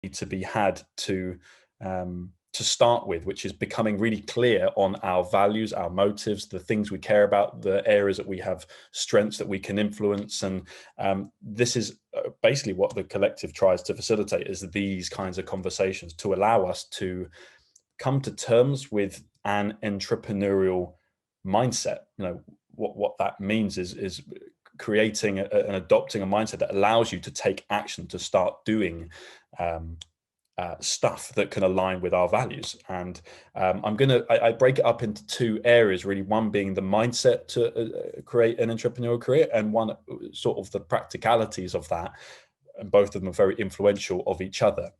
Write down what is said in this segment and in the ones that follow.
to be had to start with, which is becoming really clear on our values, our motives, the things we care about, the areas that we have strengths that we can influence. And this is basically what the collective tries to facilitate, is these kinds of conversations to allow us to come to terms with an entrepreneurial mindset. What that means is creating and adopting a mindset that allows you to take action, to start doing stuff that can align with our values. And I break it up into two areas, really. One being the mindset to create an entrepreneurial career, and one sort of the practicalities of that. And both of them are very influential of each other.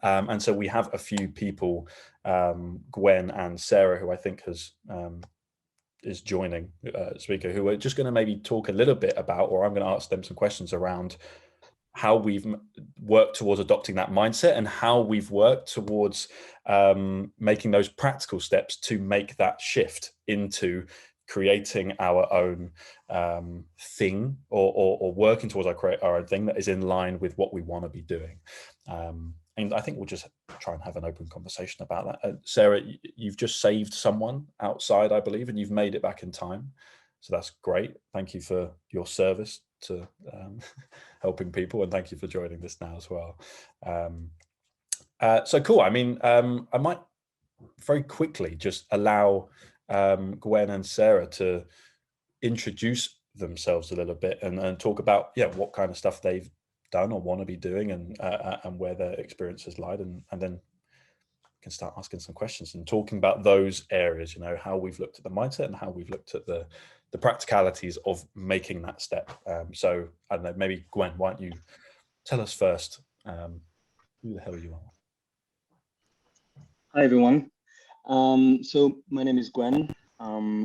And so we have a few people, Gwen and Sarah, who I think is joining speaker, who are just going to maybe talk a little bit about, or I'm going to ask them some questions around how we've worked towards adopting that mindset, and how we've worked towards making those practical steps to make that shift into creating our own thing, or working towards our own thing that is in line with what we want to be doing. And I think we'll just try and have an open conversation about that. Sarah, you've just saved someone outside, I believe, and you've made it back in time. So that's great. Thank you for your service to helping people, and thank you for joining this now as well. So cool. I mean, I might very quickly just allow Gwen and Sarah to introduce themselves a little bit, and talk about what kind of stuff they've done or want to be doing, and where their experiences lied, and then we can start asking some questions and talking about those areas, how we've looked at the mindset and how we've looked at the practicalities of making that step. So I don't know, maybe Gwen, why don't you tell us first who the hell you are? Hi everyone. So my name is Gwen.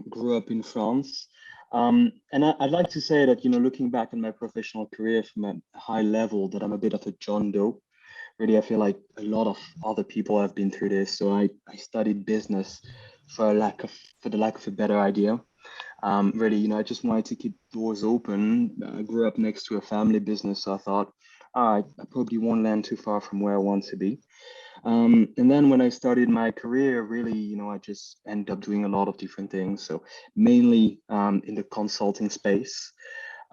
Grew up in France. And I'd like to say that, looking back in my professional career from a high level, that I'm a bit of a John Doe. Really, I feel like a lot of other people have been through this. So I studied business for the lack of a better idea. Really, I just wanted to keep doors open. I grew up next to a family business, so I thought, I probably won't land too far from where I want to be. And then when I started my career, really, I just ended up doing a lot of different things. So mainly in the consulting space,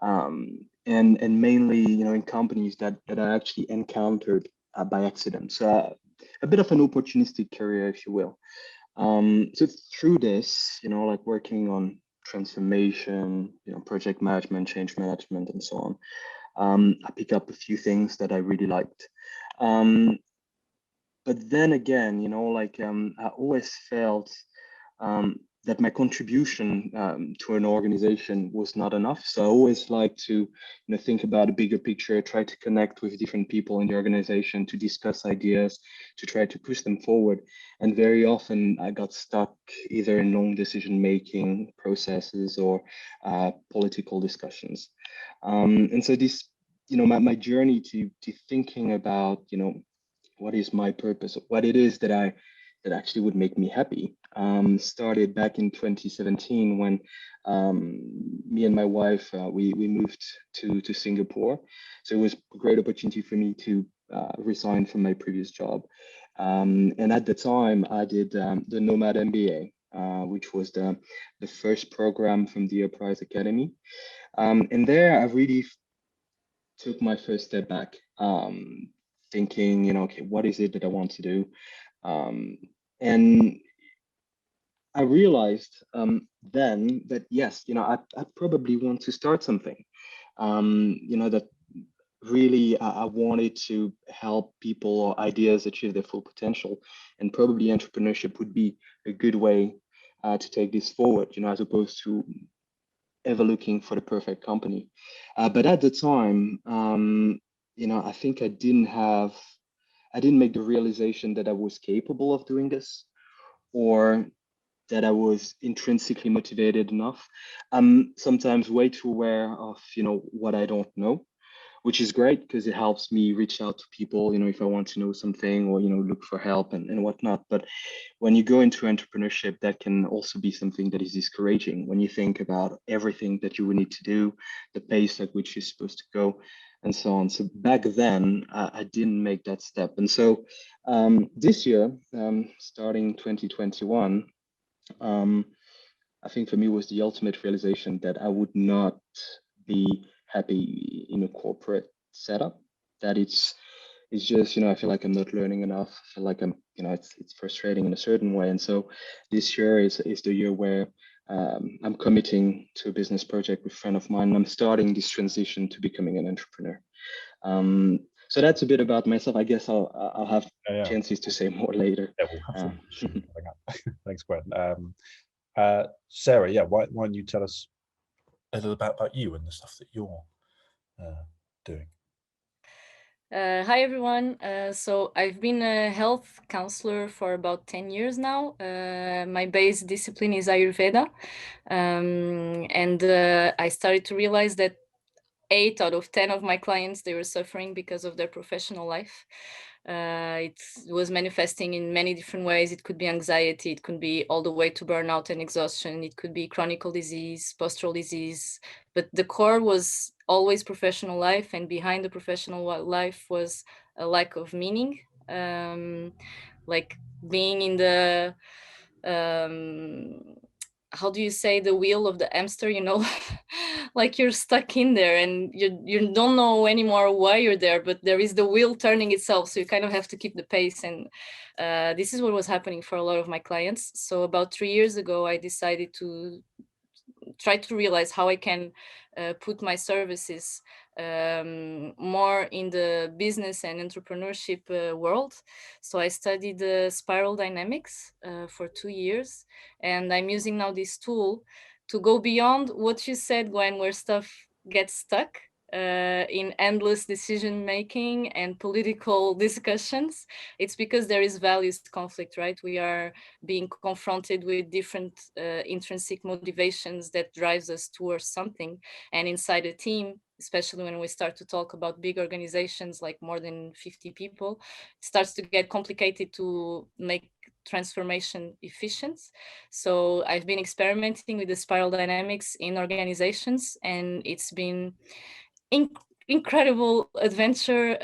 and mainly, in companies that I actually encountered by accident. So a bit of an opportunistic career, if you will. So through this, like working on transformation, project management, change management, and so on, I picked up a few things that I really liked. But then again, I always felt that my contribution to an organization was not enough. So I always like to, think about a bigger picture, try to connect with different people in the organization to discuss ideas, to try to push them forward. And very often I got stuck either in long decision-making processes or political discussions. And so this, my journey to thinking about, what is my purpose, what it is that actually would make me happy, started back in 2017 when me and my wife we moved to Singapore. So it was a great opportunity for me to resign from my previous job, and at the time I did the Nomad MBA, which was the first program from the Uprise Academy, and there I really took my first step back, thinking, okay, what is it that I want to do? And I realized then that, yes, I probably want to start something, that really I wanted to help people or ideas achieve their full potential. And probably entrepreneurship would be a good way to take this forward, as opposed to ever looking for the perfect company. But at the time, I think I didn't make the realization that I was capable of doing this, or that I was intrinsically motivated enough. I'm sometimes way too aware of, what I don't know, which is great because it helps me reach out to people, if I want to know something or, look for help and whatnot. But when you go into entrepreneurship, that can also be something that is discouraging when you think about everything that you would need to do, the pace at which you're supposed to go, and so on. So back then, I didn't make that step. And so this year, starting 2021, I think for me was the ultimate realization that I would not be happy in a corporate setup. That it's just, I feel like I'm not learning enough. I feel like it's frustrating in a certain way. And so this year is the year where I'm committing to a business project with a friend of mine. And I'm starting this transition to becoming an entrepreneur. So that's a bit about myself. I guess I'll have chances to say more later. Yeah, we'll have some coming up. Thanks, Gwen. Sarah, why don't you tell us a little about you and the stuff that you're doing? Hi everyone. So I've been a health counselor for about 10 years now. My base discipline is Ayurveda. And I started to realize that 8 out of 10 of my clients, they were suffering because of their professional life. It was manifesting in many different ways. It could be anxiety, it could be all the way to burnout and exhaustion, it could be chronic disease, postural disease, but the core was always professional life, and behind the professional life was a lack of meaning, like being in the how do you say, the wheel of the hamster, like you're stuck in there and you don't know anymore why you're there, but there is the wheel turning itself, so you kind of have to keep the pace. And this is what was happening for a lot of my clients. So about 3 years ago, I decided to try to realize how I can put my services more in the business and entrepreneurship world. So I studied spiral dynamics for 2 years, and I'm using now this tool to go beyond what you said, Gwen, where stuff gets stuck in endless decision making and political discussions. It's because there is values conflict, right? We are being confronted with different intrinsic motivations that drives us towards something. And inside a team, especially when we start to talk about big organizations like more than 50 people, it starts to get complicated to make transformation efficient. So I've been experimenting with the spiral dynamics in organizations, and it's been incredible adventure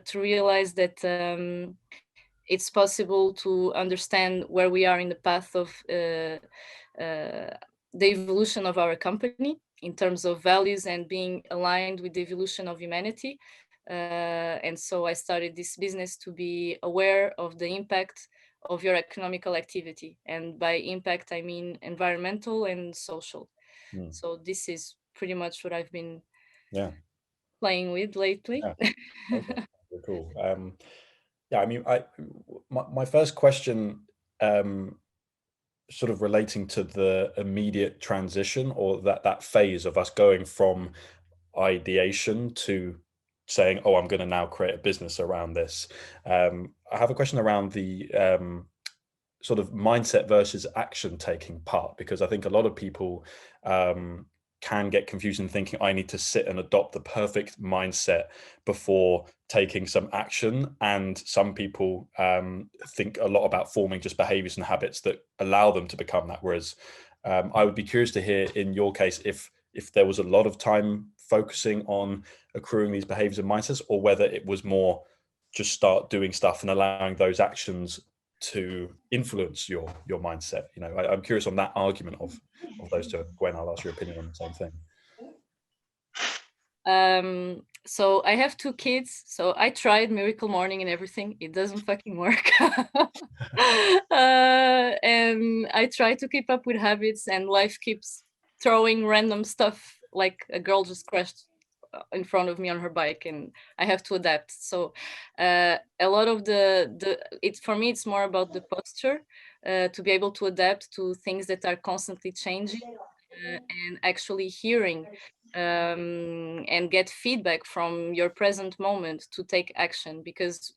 to realize that it's possible to understand where we are in the path of the evolution of our company in terms of values and being aligned with the evolution of humanity. And so I started this business to be aware of the impact of your economical activity. And by impact, I mean environmental and social. So this is pretty much what I've been playing with lately. Okay, cool. I mean, my first question, sort of relating to the immediate transition, or that phase of us going from ideation to saying, oh, I'm going to now create a business around this. I have a question around the sort of mindset versus action taking part, because I think a lot of people can get confused in thinking I need to sit and adopt the perfect mindset before taking some action. And some people think a lot about forming just behaviors and habits that allow them to become that. Whereas I would be curious to hear in your case if there was a lot of time focusing on accruing these behaviors and mindsets, or whether it was more just start doing stuff and allowing those actions to influence your mindset. I'm curious on that argument of those two. Gwen, I'll ask your opinion on the same thing. So I have 2 kids, so I tried Miracle Morning and everything. It doesn't fucking work. And I try to keep up with habits, and life keeps throwing random stuff, like a girl just crashed in front of me on her bike, and I have to adapt. So a lot of it's for me, it's more about the posture, to be able to adapt to things that are constantly changing, and actually hearing and get feedback from your present moment to take action. Because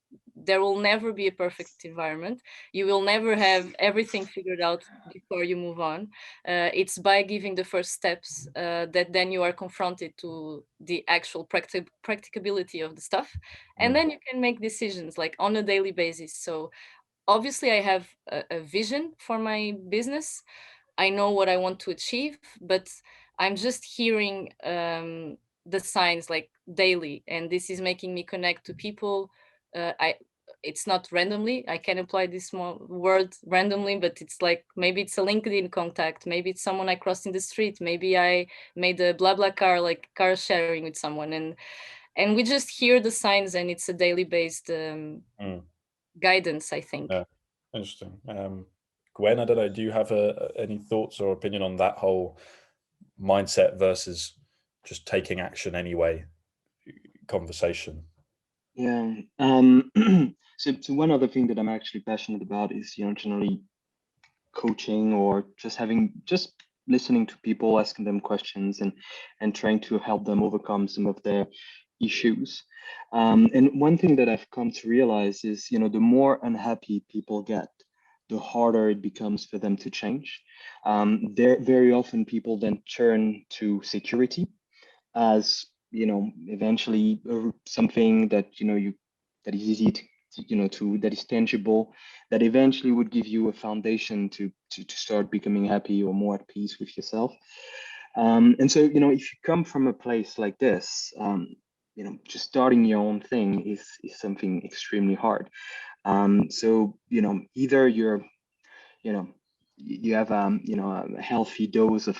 there will never be a perfect environment. You will never have everything figured out before you move on. It's by giving the first steps that then you are confronted to the actual practicability of the stuff. And then you can make decisions like on a daily basis. So obviously I have a vision for my business. I know what I want to achieve, but I'm just hearing the signs like daily, and this is making me connect to people. It's not randomly. I can apply this small word randomly, but it's like maybe it's a LinkedIn contact, maybe it's someone I crossed in the street, maybe I made a blah blah car, like car sharing with someone, and we just hear the signs, and it's a daily based guidance, I think. Yeah, interesting. Gwen, I don't know, do you have any thoughts or opinion on that whole mindset versus just taking action anyway conversation? Yeah. So one other thing that I'm actually passionate about is, generally coaching, or just listening to people, asking them questions, and trying to help them overcome some of their issues. And one thing that I've come to realize is, the more unhappy people get, the harder it becomes for them to change. There very often people then turn to security as, eventually something that that is easy that is tangible, that eventually would give you a foundation to start becoming happy or more at peace with yourself. And so, if you come from a place like this, just starting your own thing is something extremely hard. So, either you have a healthy dose of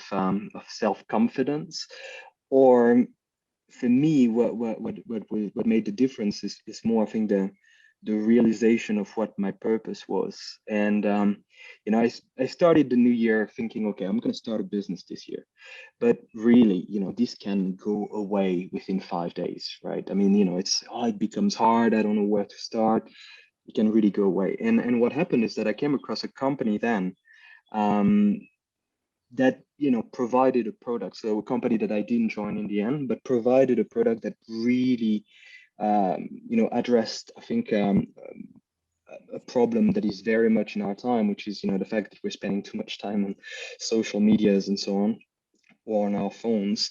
self-confidence, or for me, what made the difference is more, I think, the realization of what my purpose was. And I started the new year thinking, okay, I'm going to start a business this year, but really, this can go away within 5 days, right? I mean, it becomes hard. I don't know where to start. It can really go away. And what happened is that I came across a company then, that provided a product. So a company that I didn't join in the end, but provided a product that really addressed, I think, a problem that is very much in our time, which is the fact that we're spending too much time on social medias and so on, or on our phones,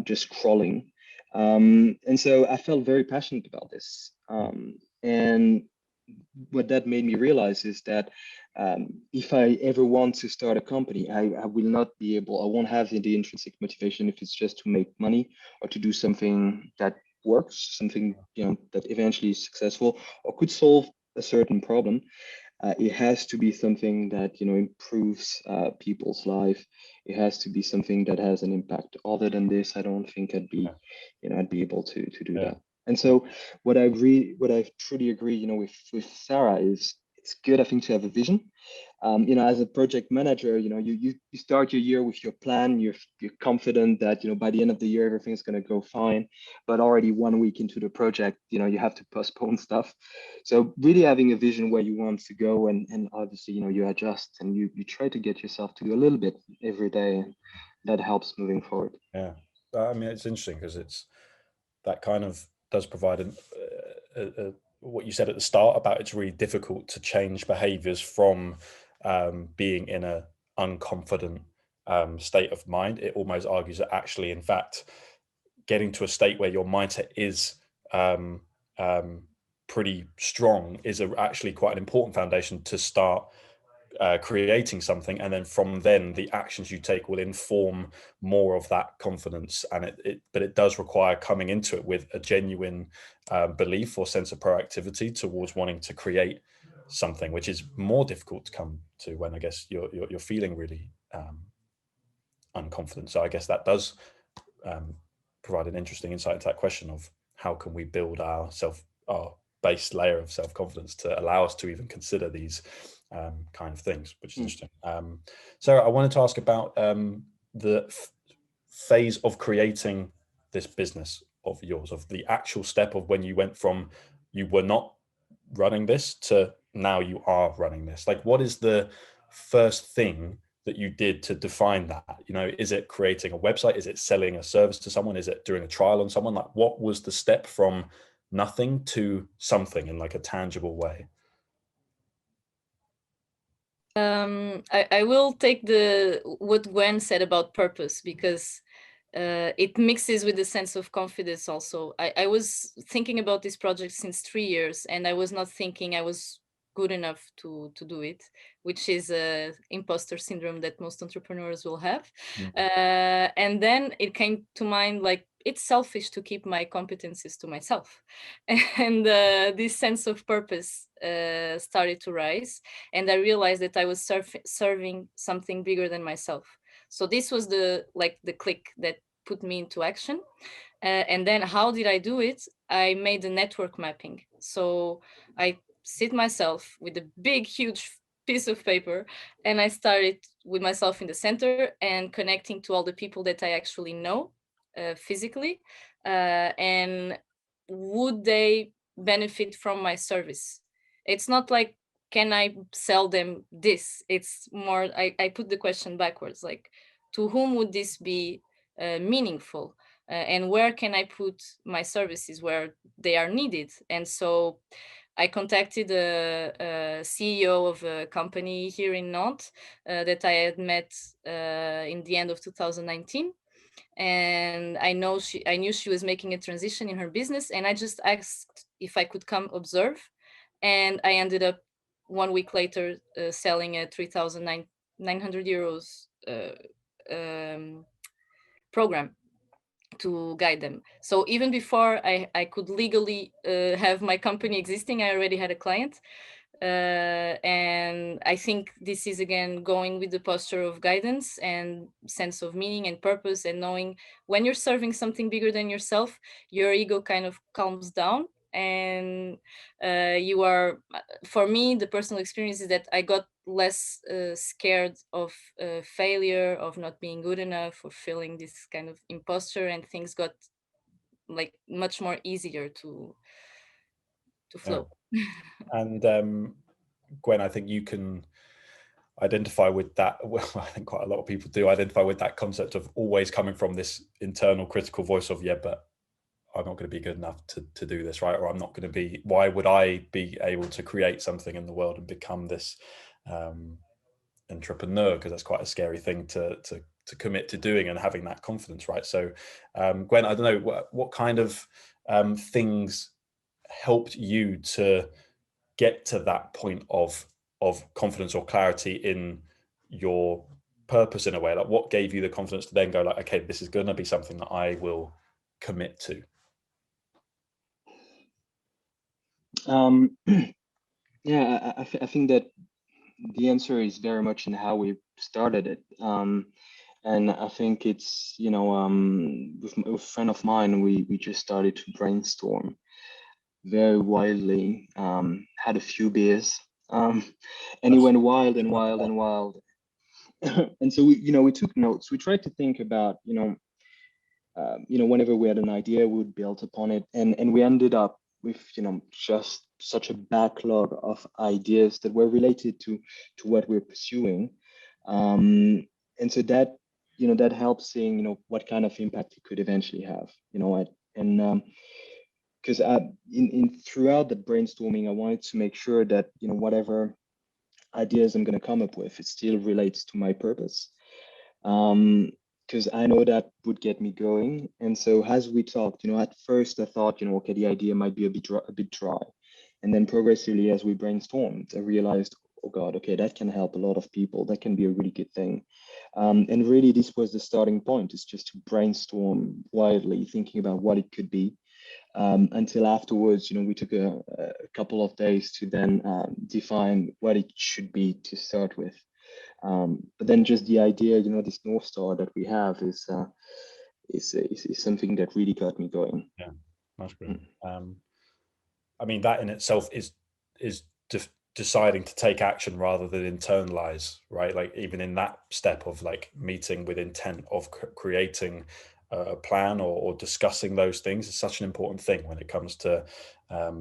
just scrolling. And so I felt very passionate about this. And what that made me realize is that if I ever want to start a company, I will not be able, I won't have the intrinsic motivation if it's just to make money or to do something that works, something that eventually is successful or could solve a certain problem. It has to be something that improves people's life. It has to be something that has an impact. Other than this, I don't think I'd be able to do that. And so what I truly agree, with Sarah, is it's good, I think, to have a vision. As a project manager, you start your year with your plan. You're confident that by the end of the year everything's going to go fine. But already 1 week into the project, you have to postpone stuff. So really having a vision where you want to go, and obviously you adjust and you try to get yourself to do a little bit every day, and that helps moving forward. Yeah, I mean, it's interesting because it's that kind of does provide what you said at the start about it's really difficult to change behaviors from being in a unconfident state of mind. It almost argues that actually, in fact, getting to a state where your mindset is pretty strong is actually quite an important foundation to start creating something, and then from then the actions you take will inform more of that confidence. And but it does require coming into it with a genuine belief or sense of proactivity towards wanting to create something, which is more difficult to come to when I guess you're feeling really unconfident. So I guess that does provide an interesting insight into that question of how can we build our base layer of self-confidence to allow us to even consider these kind of things, which is interesting. So I wanted to ask about the phase of creating this business of yours, of the actual step of when you went from you were not running this to now you are running this. Like, what is the first thing that you did to define that? Is it creating a website? Is it selling a service to someone? Is it doing a trial on someone? Like, what was the step from nothing to something in like a tangible way? I will take what Gwen said about purpose, because it mixes with the sense of confidence also. I was thinking about this project since 3 years, and I was not thinking I was good enough to do it, which is a imposter syndrome that most entrepreneurs will have. And then it came to mind, like, it's selfish to keep my competencies to myself. And this sense of purpose started to rise, and I realized that I was serving something bigger than myself. So this was the click that put me into action. And then how did I do it? I made a network mapping. So I sit myself with a big, huge piece of paper, and I started with myself in the center and connecting to all the people that I actually know physically. And would they benefit from my service? It's not like, can I sell them this? It's more, I put the question backwards, like, to whom would this be meaningful? And where can I put my services where they are needed? And so I contacted a CEO of a company here in Nantes that I had met in the end of 2019. And I knew she was making a transition in her business, and I just asked if I could come observe. And I ended up 1 week later selling a 3,900 euros program to guide them. So even before I could legally have my company existing, I already had a client. And I think this is, again, going with the posture of guidance and sense of meaning and purpose, and knowing when you're serving something bigger than yourself, your ego kind of calms down. And you are, for me, the personal experience is that I got less scared of failure, of not being good enough, of feeling this kind of imposter, and things got like much more easier to flow. Yeah. And Gwen, I think you can identify with that. Well, I think quite a lot of people do identify with that concept of always coming from this internal critical voice of, yeah, but I'm not going to be good enough to do this, right? Or I'm not going to be, why would I be able to create something in the world and become this entrepreneur? Because that's quite a scary thing to commit to doing, and having that confidence, right? So Gwen, I don't know, what kind of things helped you to get to that point of confidence or clarity in your purpose, in a way? Like, what gave you the confidence to then go, like, okay, this is going to be something that I will commit to? Yeah, I think that the answer is very much in how we started it. And I think it's, with a friend of mine, we just started to brainstorm very wildly, had a few beers, and it went wild and wild and wild. And so we took notes. We tried to think about, whenever we had an idea, we would build upon it, and we ended up with, just such a backlog of ideas that were related to what we're pursuing. And so that helps seeing, what kind of impact it could eventually have, and because in throughout the brainstorming, I wanted to make sure that, whatever ideas I'm going to come up with, it still relates to my purpose. Because I know that would get me going. And so as we talked, at first I thought, okay, the idea might be a bit dry. And then progressively, as we brainstormed, I realized, oh God, okay, that can help a lot of people. That can be a really good thing. And really, this was the starting point, is just to brainstorm widely, thinking about what it could be. Until afterwards, we took a couple of days to then define what it should be to start with. But then just the idea, this North Star that we have is something that really got me going. Yeah, that's great. I mean, that in itself is deciding to take action rather than internalize, right? Like, even in that step of like meeting with intent of creating a plan or discussing those things is such an important thing when it comes to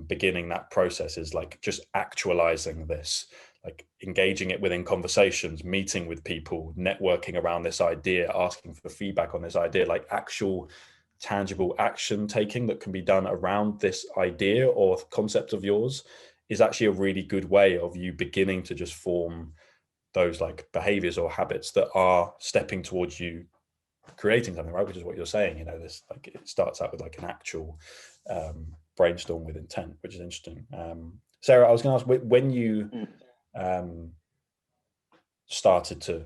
beginning that process, is like just actualizing this, like engaging it within conversations, meeting with people, networking around this idea, asking for feedback on this idea, like actual tangible action taking that can be done around this idea or concept of yours is actually a really good way of you beginning to just form those like behaviors or habits that are stepping towards you creating something, right? Which is what you're saying, you know, this, like, it starts out with like an actual brainstorm with intent, which is interesting. Sarah, I was going to ask, when you started to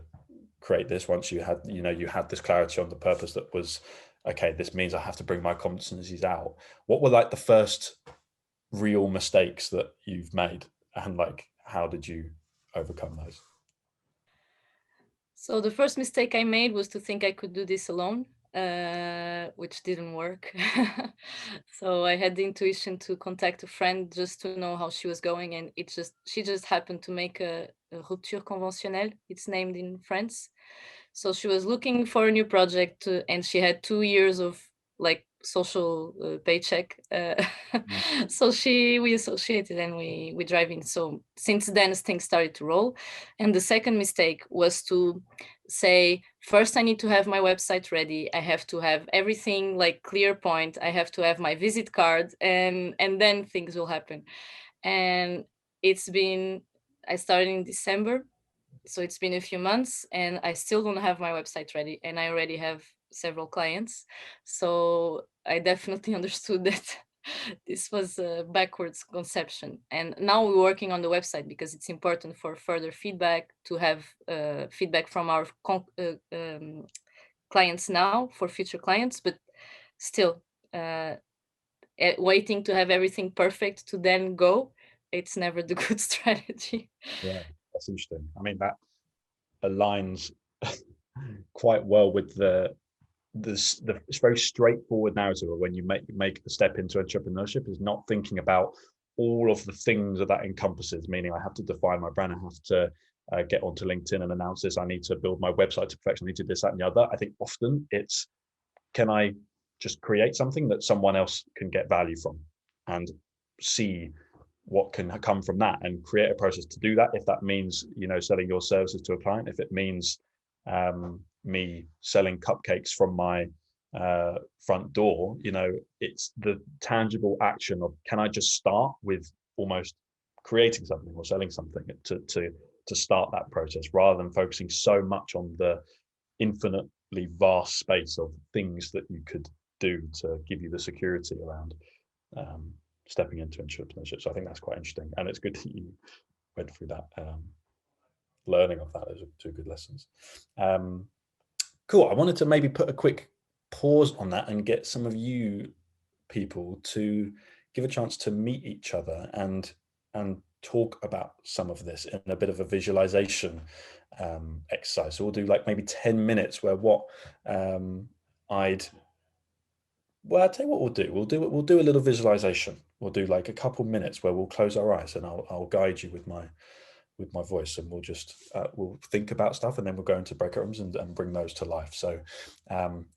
create this, once you had, you know, you had this clarity on the purpose that was, okay, this means I have to bring my competencies out, what were like the first real mistakes that you've made, and like how did you overcome those? So the first mistake I made was to think I could do this alone, which didn't work. So I had the intuition to contact a friend just to know how she was going, and she just happened to make a rupture conventionnelle. It's named in France. So she was looking for a new project, and she had 2 years of like social paycheck. So we associated and we driving. So since then things started to roll. And the second mistake was to say, first I need to have my website ready. I have to have everything like clear point. I have to have my visit card, and then things will happen. And I started in December. So it's been a few months and I still don't have my website ready, and I already have several clients. So I definitely understood that this was a backwards conception. And now we're working on the website because it's important for further feedback, to have feedback from our clients now for future clients, but still waiting to have everything perfect to then go, it's never the good strategy. Yeah, that's interesting. I mean, that aligns quite well with the it's very straightforward narrative of when you make the step into entrepreneurship, is not thinking about all of the things that encompasses, meaning I have to define my brand, I have to get onto LinkedIn and announce this, I need to build my website to perfection, I need to do this, that, and the other. I think often it's, can I just create something that someone else can get value from and see what can come from that, and create a process to do that. If that means, you know, selling your services to a client, if it means me selling cupcakes from my front door, you know, it's the tangible action of, can I just start with almost creating something or selling something to start that process, rather than focusing so much on the infinitely vast space of things that you could do to give you the security around stepping into entrepreneurship. So I think that's quite interesting, and it's good that you went through that learning of that. Those are two good lessons. Cool. I wanted to maybe put a quick pause on that and get some of you people to give a chance to meet each other and talk about some of this in a bit of a visualization exercise. So we'll do like maybe 10 minutes where I'll tell you what we'll do a little visualization. We'll do like a couple minutes where we'll close our eyes, and I'll guide you with my voice, and we'll just we'll think about stuff, and then we'll go into breakout rooms and bring those to life. So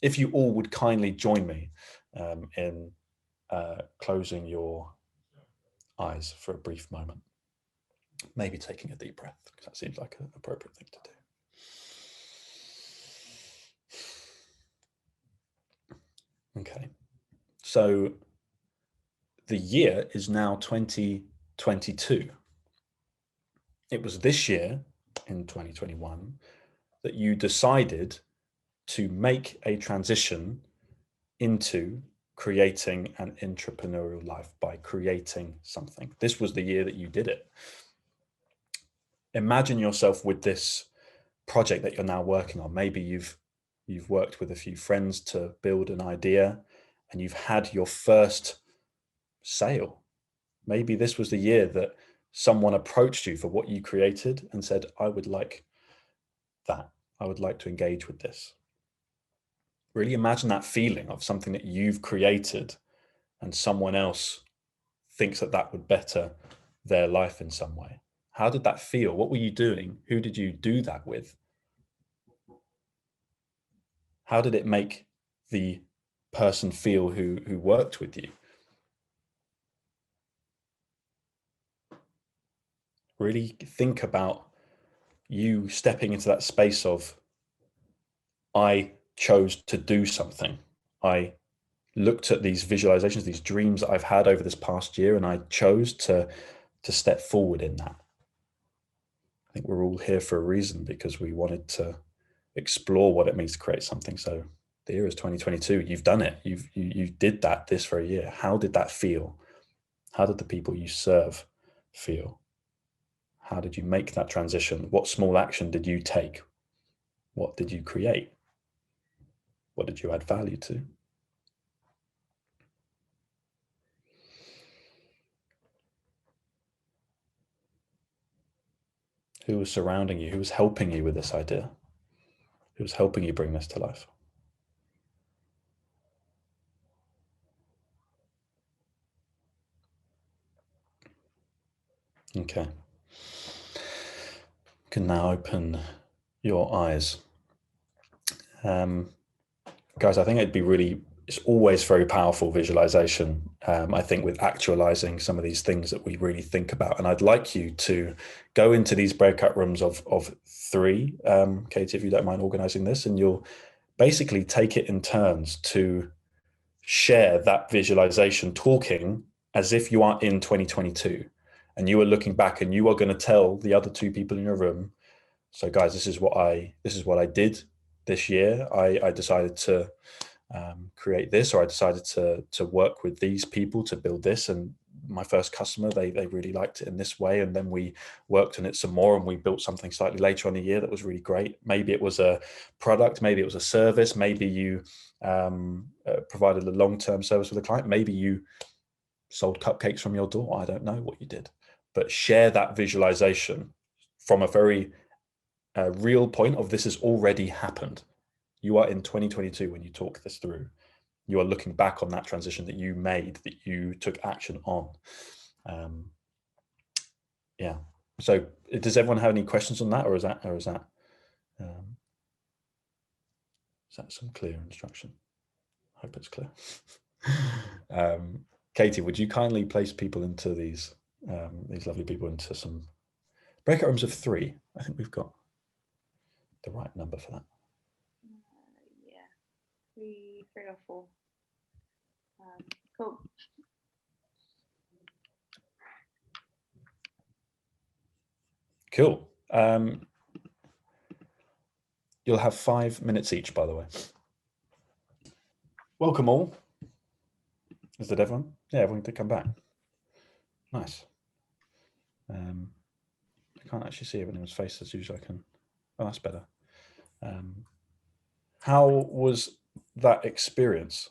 if you all would kindly join me in closing your eyes for a brief moment, maybe taking a deep breath, because that seems like an appropriate thing to do. Okay, so the year is now 2022. It was this year, in 2021, that you decided to make a transition into creating an entrepreneurial life by creating something. This was the year that you did it. Imagine yourself with this project that you're now working on. Maybe you've worked with a few friends to build an idea, and you've had your first sale. Maybe this was the year that someone approached you for what you created and said, I would like that. I would like to engage with this. Really imagine that feeling of something that you've created and someone else thinks that would better their life in some way. How did that feel? What were you doing? Who did you do that with? How did it make the person feel who worked with you? Really think about you stepping into that space of, I chose to do something. I looked at these visualizations, these dreams that I've had over this past year, and I chose to step forward in that. I think we're all here for a reason, because we wanted to explore what it means to create something. So the year is 2022. You've done it. You did that this very year. How did that feel? How did the people you serve feel? How did you make that transition? What small action did you take? What did you create? What did you add value to? Who was surrounding you? Who was helping you with this idea? Who was helping you bring this to life? Okay. You can now open your eyes. Guys, I think it's always very powerful visualization. I think with actualizing some of these things that we really think about. And I'd like you to go into these breakout rooms of 3, Katie, if you don't mind organizing this, and you'll basically take it in turns to share that visualization, talking as if you are in 2022 and you are looking back, and you are going to tell the other 2 people in your room, so guys, this is what I did this year. I decided to create this, or I decided to work with these people to build this, and my first customer, they really liked it in this way, and then we worked on it some more, and we built something slightly later on the year that was really great. Maybe it was a product, maybe it was a service, maybe you provided a long-term service with a client, maybe you sold cupcakes from your door. I don't know what you did, but share that visualization from a very real point of, this has already happened. You are in 2022 when you talk this through. You are looking back on that transition that you made, that you took action on. Yeah. So does everyone have any questions on that, or is that some clear instruction? I hope it's clear. Katie, would you kindly place people into these lovely people into some breakout rooms of 3? I think we've got the right number for that. Yeah, 3 or 4. Cool. Cool. You'll have 5 minutes each, by the way. Welcome all. Is that everyone? Yeah, everyone did come back. Nice. I can't actually see everyone's face as usual. I can. Oh, that's better. How was that experience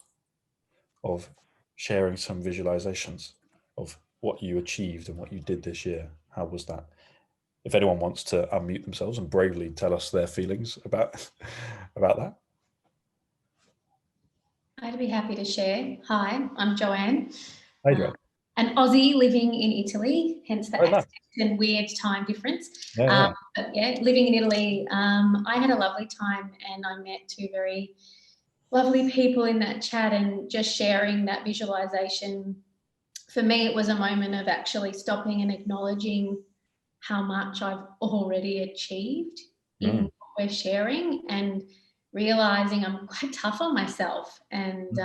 of sharing some visualizations of what you achieved and what you did this year? How was that? If anyone wants to unmute themselves and bravely tell us their feelings about that. I'd be happy to share. Hi, I'm Joanne. Hi, Joanne. An Aussie living in Italy, hence the accent Nice. and weird time difference. Yeah. But yeah, living in Italy, I had a lovely time, and I met 2 very lovely people in that chat, and just sharing that visualization. For me, it was a moment of actually stopping and acknowledging how much I've already achieved in what we're sharing, and realizing I'm quite tough on myself. And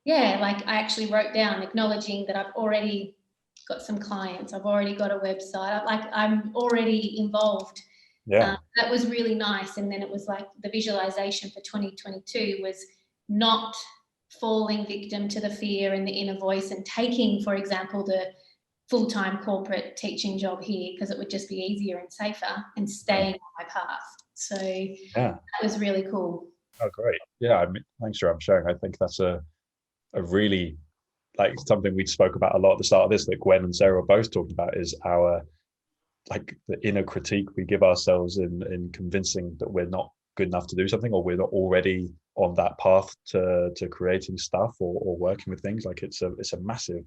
yeah, like I actually wrote down acknowledging that I've already got some clients, I've already got a website, like I'm already involved. Yeah. That was really nice. And then it was like the visualization for 2022 was not falling victim to the fear and the inner voice, and taking, for example, the full-time corporate teaching job here because it would just be easier and safer, and staying on my path. So yeah, that was really cool. Oh, great. Yeah, I mean, thanks for sharing. I think that's a really, like, something we spoke about a lot at the start of this, that Gwen and Sarah both talked about, is our, like, the inner critique we give ourselves in convincing that we're not good enough to do something, or we're not already on that path to creating stuff or working with things. Like, it's a massive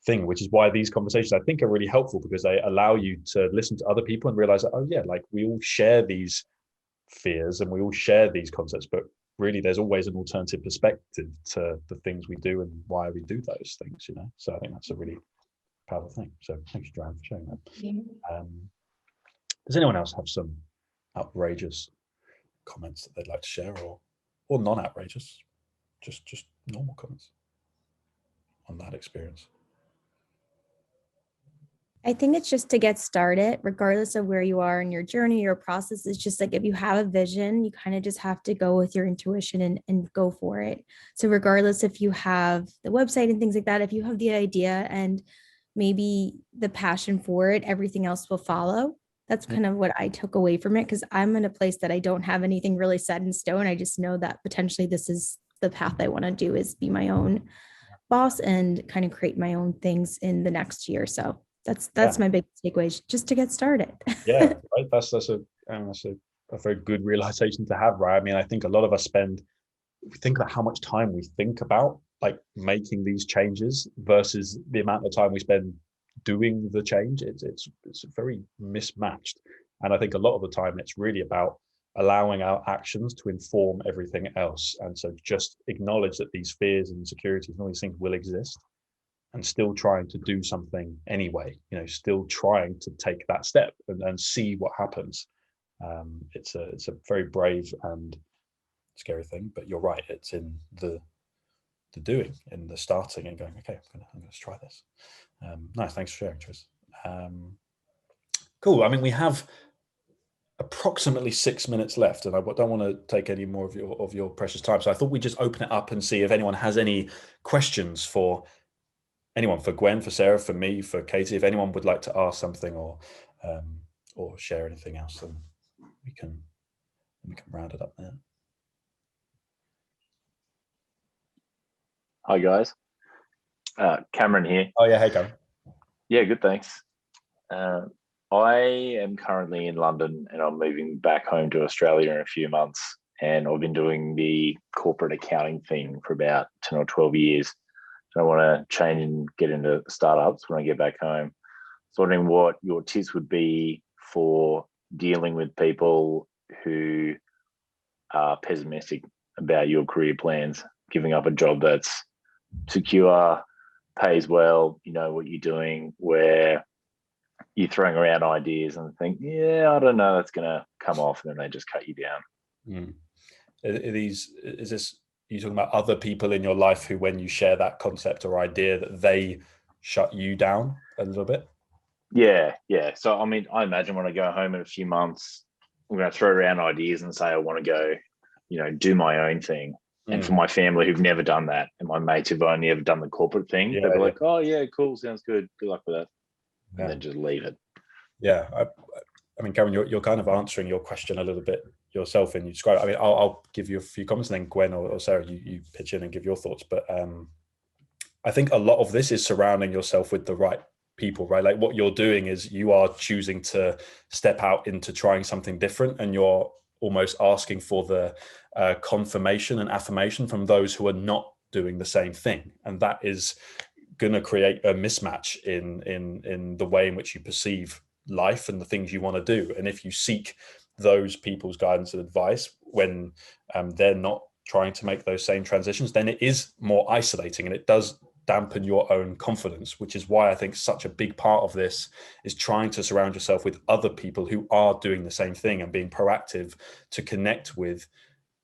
thing, which is why these conversations, I think, are really helpful, because they allow you to listen to other people and realize that, oh yeah, like, we all share these fears and we all share these concepts, but really there's always an alternative perspective to the things we do and why we do those things, so I think that's a really powerful thing. So thanks, Joanne, for sharing that. Yeah. Does anyone else have some outrageous comments that they'd like to share, or non-outrageous? just normal comments on that experience. I think it's just to get started, regardless of where you are in your journey, your process. Is just like, if you have a vision, you kind of just have to go with your intuition and go for it. So regardless if you have the website and things like that, if you have the idea and maybe the passion for it, everything else will follow. That's kind of what I took away from it, because I'm in a place that I don't have anything really set in stone. I just know that potentially this is the path I want to do, is be my own boss and kind of create my own things in the next year. So that's my big takeaway, just to get started. Yeah, right. That's a very good realization to have, right? I mean, I think a lot of us if we think about how much time we think about like making these changes versus the amount of time we spend doing the change, it's very mismatched. And I think a lot of the time it's really about allowing our actions to inform everything else. And so just acknowledge that these fears and insecurities and all these things will exist, and still trying to do something anyway, still trying to take that step and see what happens. It's a very brave and scary thing, but you're right, it's in the doing, in the starting and going, okay, I'm gonna try this. Nice, thanks for sharing, Tris. Cool. I mean, we have approximately 6 minutes left, and I don't want to take any more of your precious time, so I thought we'd just open it up and see if anyone has any questions for anyone, for Gwen, for Sarah, for me, for Katie. If anyone would like to ask something or share anything else, then we can round it up there. Hi guys, Cameron here. Oh yeah, hey Cameron. Yeah, good, thanks. I am currently in London and I'm moving back home to Australia in a few months, and I've been doing the corporate accounting thing for about 10 or 12 years. I want to change and get into startups when I get back home. So wondering what your tips would be for dealing with people who are pessimistic about your career plans, giving up a job that's secure, pays well, you know what you're doing, where you're throwing around ideas and think, yeah, I don't know, that's going to come off, and then they just cut you down. Is this, you talking about other people in your life who, when you share that concept or idea, that they shut you down a little bit? Yeah. So, I mean, I imagine when I go home in a few months, I'm going to throw around ideas and say, I want to go, do my own thing. And for my family who've never done that, and my mates who've only ever done the corporate thing, they'll be like, oh yeah, cool, sounds good, good luck with that. And then just leave it. Yeah. I mean, Karen, you're kind of answering your question a little bit yourself, and you describe. I mean, I'll give you a few comments, and then Gwen or Sarah, you pitch in and give your thoughts. But I think a lot of this is surrounding yourself with the right people, right? Like what you're doing is you are choosing to step out into trying something different, and you're almost asking for the confirmation and affirmation from those who are not doing the same thing, and that is going to create a mismatch in the way in which you perceive life and the things you want to do. And if you seek those people's guidance and advice when they're not trying to make those same transitions, then it is more isolating, and it does dampen your own confidence, which is why I think such a big part of this is trying to surround yourself with other people who are doing the same thing and being proactive to connect with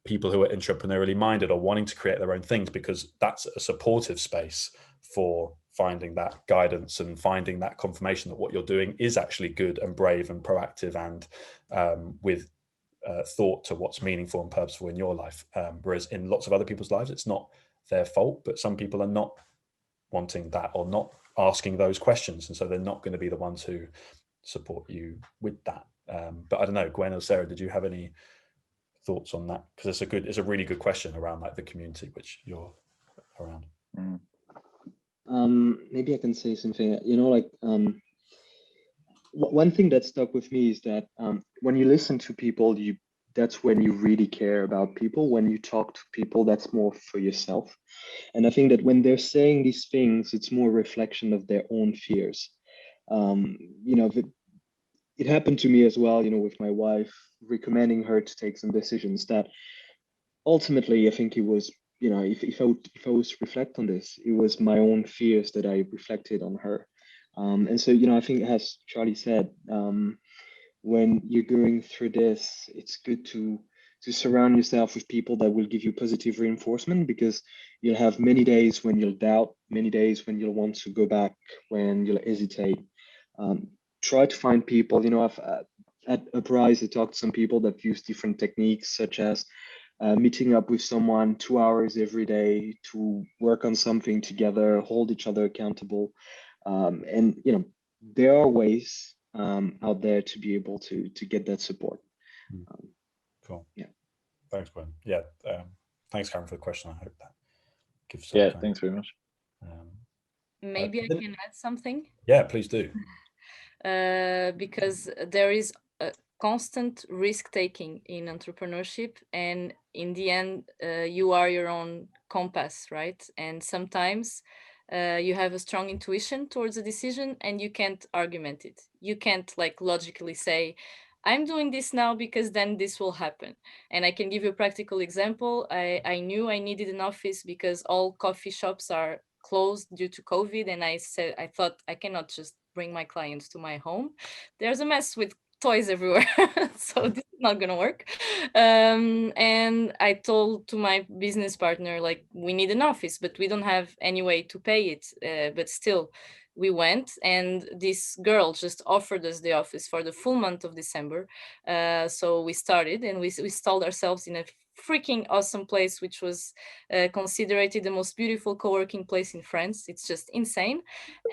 people who are entrepreneurially minded or wanting to create their own things, because that's a supportive space for finding that guidance and finding that confirmation that what you're doing is actually good and brave and proactive and with thought to what's meaningful and purposeful in your life. Whereas in lots of other people's lives, it's not their fault, but some people are not wanting that or not asking those questions. And so they're not going to be the ones who support you with that. But I don't know, Gwen or Sarah, did you have any thoughts on that? Because it's a really good question around like the community which you're around. Maybe I can say something. One thing that stuck with me is that when you listen to people, that's when you really care about people. When you talk to people, that's more for yourself. And I think that when they're saying these things, it's more a reflection of their own fears. It happened to me as well, with my wife, recommending her to take some decisions that ultimately, I think it was, if I was reflect on this, it was my own fears that I reflected on her. And so, I think as Charlie said, when you're going through this, it's good to to surround yourself with people that will give you positive reinforcement, because you'll have many days when you'll doubt, many days when you'll want to go back, when you'll hesitate. Try to find people, at Uprise, I talked to some people that use different techniques, such as meeting up with someone 2 hours every day to work on something together, hold each other accountable. And there are ways out there to be able to get that support. Cool. Yeah. Thanks, Gwen. Yeah. Thanks, Karen, for the question. I hope that gives some Thanks very much. Maybe I can add something. Yeah, please do. Because there is a constant risk taking in entrepreneurship, and in the end you are your own compass, right? And sometimes you have a strong intuition towards a decision and you can't argument it. You can't like logically say, I'm doing this now because then this will happen. And I can give you a practical example. I knew I needed an office because all coffee shops are closed due to COVID, and I thought I cannot just bring my clients to my home. There's a mess with toys everywhere. So this is not gonna work. And I told to my business partner, like, we need an office, but we don't have any way to pay it. But still, we went, and this girl just offered us the office for the full month of December. So we started, and we installed ourselves in a freaking awesome place, which was considered the most beautiful co-working place in France. It's just insane.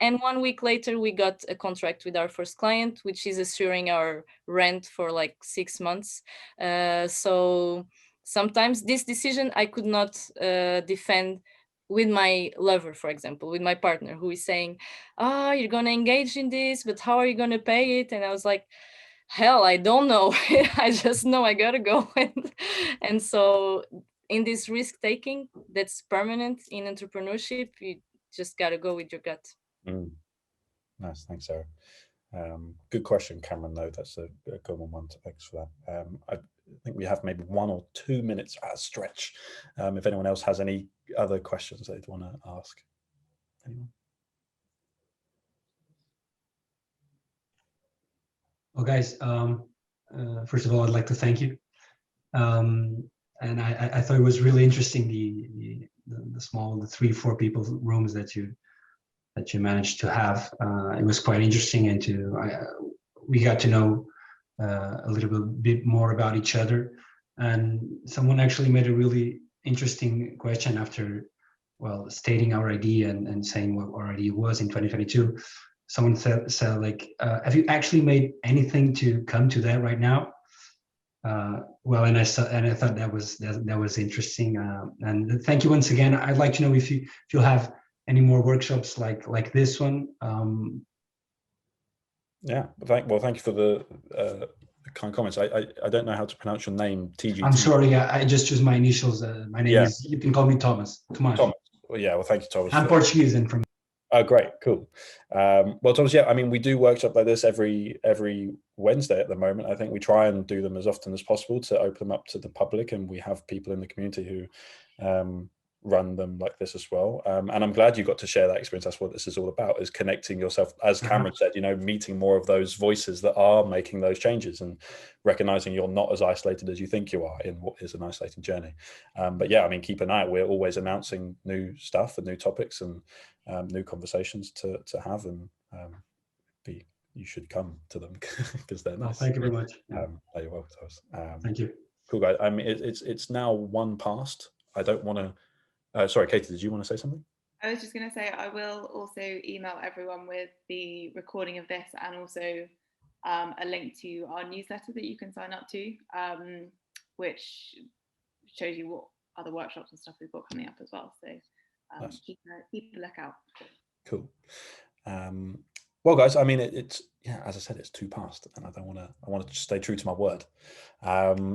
And 1 week later, we got a contract with our first client, which is assuring our rent for like 6 months. So sometimes this decision I could not defend with my lover, for example, with my partner, who is saying, you're going to engage in this, but how are you going to pay it? And I was like, hell, I don't know. I just know I got to go. And so in this risk taking that's permanent in entrepreneurship, you just got to go with your gut. Nice. Thanks, Sarah. Good question, Cameron, though. That's a good one. Thanks for that. I think we have maybe 1 or 2 minutes at a stretch. If anyone else has any other questions they'd want to ask. Anyone? Well, guys, first of all, I'd like to thank you. And I thought it was really interesting, the small, the 3-4 people rooms that you managed to have. It was quite interesting, and we got to know a little bit more about each other. And someone actually made a really interesting question after, stating our idea and saying what our idea was in 2022. Someone said like, have you actually made anything to come to that right now? And I thought that was interesting. And thank you once again. I'd like to know if you'll have any more workshops like this one. Yeah, thank you for the kind comments. I don't know how to pronounce your name. TG. I'm sorry, I just choose my initials. My name is, you can call me Thomas. Thomas. Well, thank you, Thomas. I'm Portuguese and from. Oh, great, cool. Well, Thomas, yeah, I mean, we do workshops like this every Wednesday at the moment. I think we try and do them as often as possible to open them up to the public, and we have people in the community who run them like this as well. And I'm glad you got to share that experience. That's what this is all about, is connecting yourself, as Cameron said, meeting more of those voices that are making those changes and recognizing you're not as isolated as you think you are in what is an isolating journey. But yeah, I mean, keep an eye out. We're always announcing new stuff and new topics and new conversations to have, and you should come to them because they're nice. Thank you very much. You're welcome, Thomas. Thank you. Cool, guys. I mean, it's now 1 past. I don't want to. Sorry, Katie, did you want to say something? I was just going to say, I will also email everyone with the recording of this, and also a link to our newsletter that you can sign up to, which shows you what other workshops and stuff we've got coming up as well. So nice. keep a lookout. Cool. Well, guys, I mean, it's as I said, it's 2 past, and I want to stay true to my word.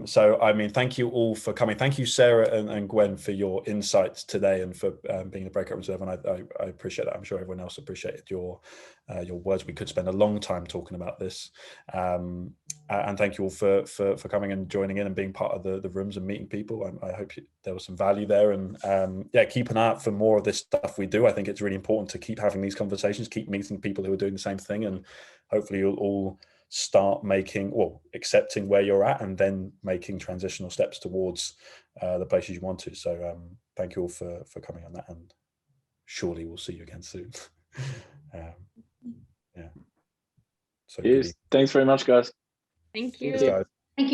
So, I mean, thank you all for coming. Thank you, Sarah and Gwen, for your insights today and for being the breakout reserve. And I appreciate that. I'm sure everyone else appreciated your words. We could spend a long time talking about this. And thank you all for coming and joining in and being part of the rooms and meeting people. I hope there was some value there. And yeah, keep an eye out for more of this stuff we do. I think it's really important to keep having these conversations, keep meeting people who are doing the same thing, and hopefully you'll all start making, or accepting where you're at, and then making transitional steps towards the places you want to. So thank you all for coming on that, and surely we'll see you again soon. Yeah. So Cheers. Thanks very much, guys. Thank Cheers, you. guys. Thank you very